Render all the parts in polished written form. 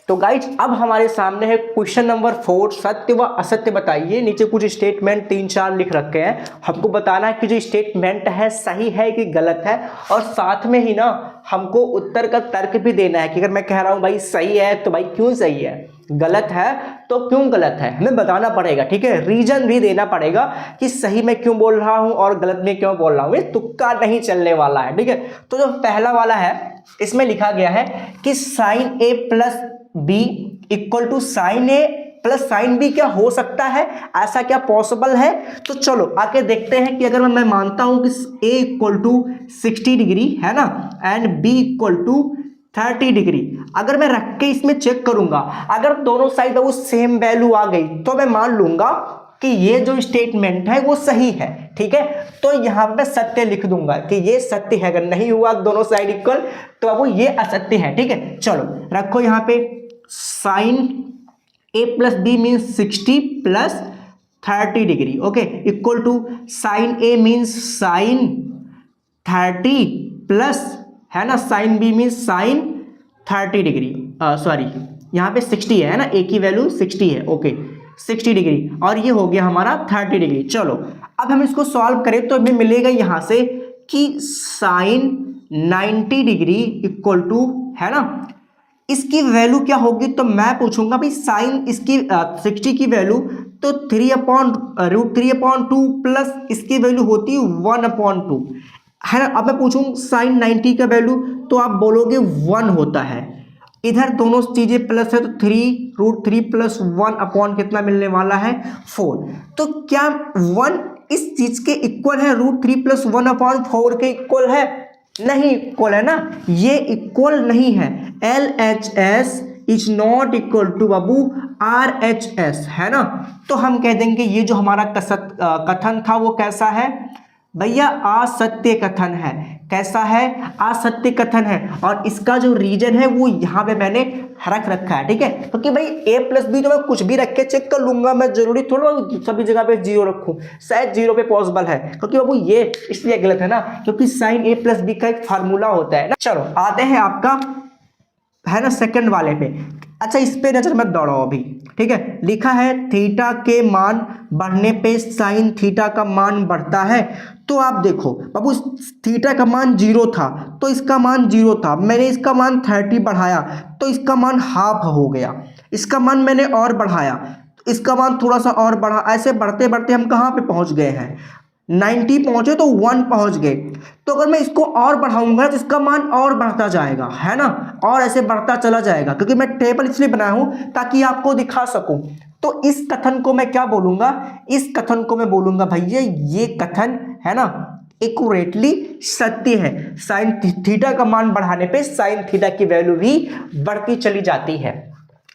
तो गाइज अब हमारे सामने है क्वेश्चन नंबर 4, सत्य व असत्य बताइए। नीचे कुछ स्टेटमेंट 3-4 लिख रखे हैं, हमको बताना है कि जो स्टेटमेंट है सही है कि गलत है, और साथ में ही ना हमको उत्तर का तर्क भी देना है कि अगर मैं कह रहा हूं भाई सही है तो भाई क्यों सही है, गलत है तो क्यों गलत है, हमें बताना पड़ेगा। ठीक है, रीजन भी देना पड़ेगा कि सही में क्यों बोल रहा हूं और गलत में क्यों बोल रहा हूं, ये तुक्का नहीं चलने वाला है। ठीक है, तो जो पहला वाला है इसमें लिखा गया है कि sine A plus B equal to sine A plus sine B क्या हो सकता है, ऐसा क्या पॉसिबल है। तो चलो आके देखते हैं कि अगर मैं मानता हूं कि ए इक्वल टू 60 डिग्री है ना and B equal to 30 degree, अगर मैं रख के इसमें चेक करूंगा, अगर दोनों साइड वो सेम वैल्यू आ गई तो मैं मान लूंगा कि ये जो स्टेटमेंट है वो सही है। ठीक है, तो यहां पे सत्य लिख दूंगा कि ये सत्य है। अगर नहीं हुआ दोनों साइड इक्वल तो अब ये असत्य है। ठीक है, चलो रखो यहां पे sine A plus B means 60 plus 30 degree, okay, equal to sine A means sine 30 plus है ना sine B means sine 30 degree, sorry यहाँ पे 60 है ना, ए की वैल्यू 60 है, ओके 60 डिग्री, और ये हो गया हमारा 30 डिग्री। चलो अब हम इसको सॉल्व करें तो हमें मिलेगा यहाँ से कि साइन 90 डिग्री इक्वल टू है ना, इसकी वैल्यू क्या होगी, तो मैं पूछूंगा भाई साइन इसकी 60 की वैल्यू तो 3/√3/2 प्लस इसकी वैल्यू होती है 1/2 है ना। अब मैं पूछूं साइन 90 का वैल्यू तो आप बोलोगे 1 होता है, इधर दोनों चीजें प्लस है तो 3√3 प्लस 1 अपॉन कितना मिलने वाला है 4। तो क्या 1 इस चीज के इक्वल है, √3 प्लस 1/4 के इक्वल है, नहीं इक्वल है ना, ये इक्वल नहीं है। LHS is not equal to बाबू RHS है ना। तो हम कह देंगे ये जो हमारा कथन था वो कैसा है भैया, असत्य कथन है। कैसा है, असत्य कथन है, और इसका जो रीजन है वो यहाँ पे मैंने रख रखा है। ठीक है, क्योंकि भाई a प्लस बी तो मैं कुछ भी रख के चेक कर लूंगा, मैं जरूरी थोड़ा सभी जगह पे 0 रखूं, शायद 0 पे पॉसिबल है, क्योंकि बाबू ये इसलिए गलत है ना क्योंकि साइन a प्लस बी का एक फार्मूला होता है ना। चलो आते हैं आपका है ना सेकंड वाले पे। अच्छा इस पे नजर मत दौड़ाओ अभी। ठीक है, लिखा है थीटा के मान बढ़ने पे साइन थीटा का मान बढ़ता है। तो आप देखो बाबू थीटा का मान 0 था तो इसका मान 0 था, मैंने इसका मान 30 बढ़ाया तो इसका मान हाफ हो गया, इसका मान मैंने और बढ़ाया इसका मान थोड़ा सा और बढ़ा, ऐसे बढ़ते बढ़ते हम कहाँ पे पहुंच गए हैं, 90 पहुंचे तो 1 पहुंच गए। तो अगर मैं इसको और बढ़ाऊंगा तो इसका मान और बढ़ता जाएगा है ना, और ऐसे बढ़ता चला जाएगा, क्योंकि मैं टेबल इसलिए बनाया हूं ताकि आपको दिखा सकूं। तो इस कथन को मैं क्या बोलूंगा, इस कथन को मैं बोलूंगा भैया ये कथन है ना एक्यूरेटली सत्य है। साइन थीटा का मान बढ़ाने पे साइन थीटा की वैल्यू भी बढ़ती चली जाती है।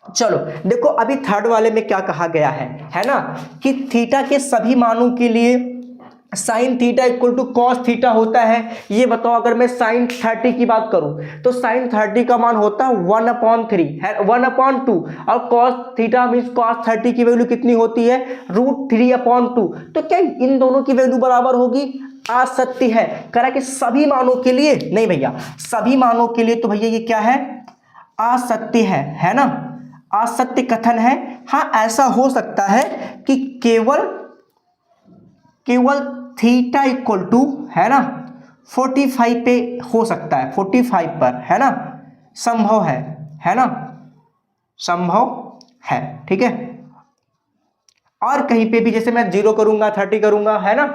चलो देखो अभी थर्ड वाले में क्या कहा गया है ना, कि थीटा के सभी मानों के लिए sine theta equal to cos theta होता है। ये बताओ अगर मैं साइन 30 की बात करूं तो साइन 30 का मान होता है 1/3 है 1/2, और कॉस थीटा मीन्स कॉस 30 की वैल्यू कितनी होती है √3/2। तो क्या इन दोनों की वैल्यू बराबर होगी, असत्य है। करा कि सभी मानों के लिए नहीं भैया, सभी मानों के लिए तो भैया ये क्या है, असत्य है ना, असत्य कथन है। हाँ ऐसा हो सकता है कि केवल थीटा इक्वल टू है ना 45 पे हो सकता है, 45 पर है ना, संभव है ना, संभव है। ठीक है, और कहीं पे भी जैसे मैं 0 करूंगा 30 करूंगा है ना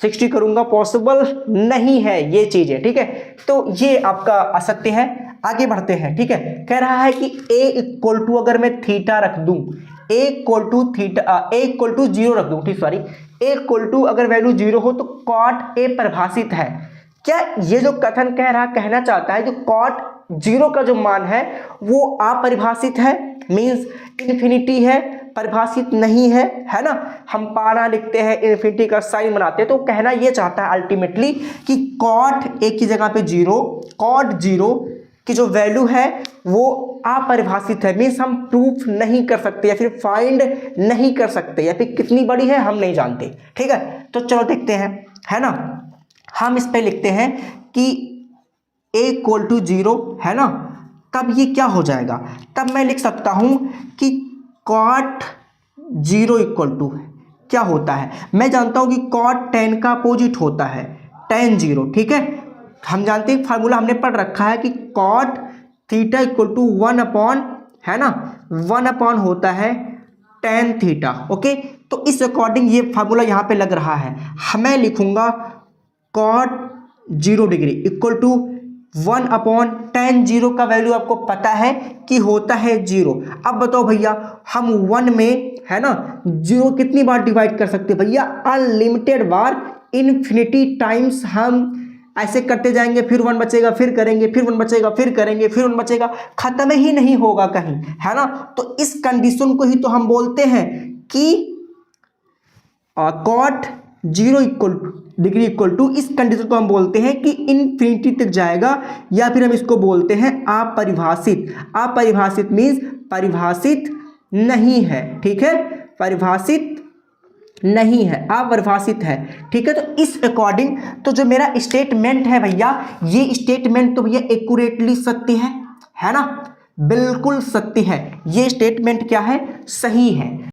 60 करूंगा, पॉसिबल नहीं है ये चीजें। ठीक है, तो ये आपका असत्य है। आगे बढ़ते हैं। ठीक है, कह रहा है कि a इक्वल टू अगर मैं थीटा रख दूं, a इक्वल टू 0 रख दूं, ठीक सॉरी a इक्वल टू अगर वैल्यू 0 हो तो कॉट a परिभाषित है। क्या ये जो कथन कहना चाहता है जो कॉट 0 का जो मान है वो अपरिभाषित है, मीन्स इन्फिनिटी है, परिभाषित नहीं है ना। हम पारा लिखते हैं, इन्फिनिटी का साइन बनाते हैं, तो कहना ये चाहता है अल्टीमेटली कि कॉट ए की जगह पे 0, कॉट 0 की जो वैल्यू है वो अपरिभाषित है, मीन्स हम प्रूफ नहीं कर सकते या फिर फाइंड नहीं कर सकते, या फिर कितनी बड़ी है हम नहीं जानते। ठीक है, तो चलो देखते हैं है ना। हम इस पे लिखते हैं कि a इक्वल टू 0 है ना, तब ये क्या हो जाएगा, तब मैं लिख सकता हूँ कि cot 0 इक्वल टू क्या होता है, मैं जानता हूँ कि cot tan का अपोजिट होता है tan 0, ठीक है। हम जानते हैं फार्मूला हमने पढ़ रखा है कि cot theta equal to 1 upon, है ना, 1 अपॉन होता है tan थीटा। ओके, तो इस अकॉर्डिंग ये फार्मूला यहाँ पे लग रहा है, मैं लिखूंगा cot 0 degree equal to 1 upon tan 0 का वैल्यू आपको पता है कि होता है 0। अब बताओ भैया, हम 1 में, है ना, 0 कितनी बार डिवाइड कर सकते हैं भैया, अनलिमिटेड बार, इन्फिनिटी टाइम्स हम ऐसे करते जाएंगे, फिर 1 बचेगा फिर करेंगे, फिर 1 बचेगा फिर करेंगे, फिर 1 बचेगा, खत्म ही नहीं होगा कहीं, है ना। तो इस कंडीशन को ही तो हम बोलते हैं कि cot 0 डिग्री इक्वल टू, इस कंडीशन को हम बोलते हैं कि इन्फिनिटी तक जाएगा, या फिर हम इसको बोलते हैं अपरिभाषित। अपरिभाषित मीन्स परिभाषित नहीं है, ठीक है, परिभाषित नहीं है, अपरिभाषित है, ठीक है। तो इस अकॉर्डिंग तो जो मेरा स्टेटमेंट है भैया, ये स्टेटमेंट तो भैया एक्यूरेटली सत्य है ना, बिल्कुल सत्य है, ये स्टेटमेंट क्या है, सही है।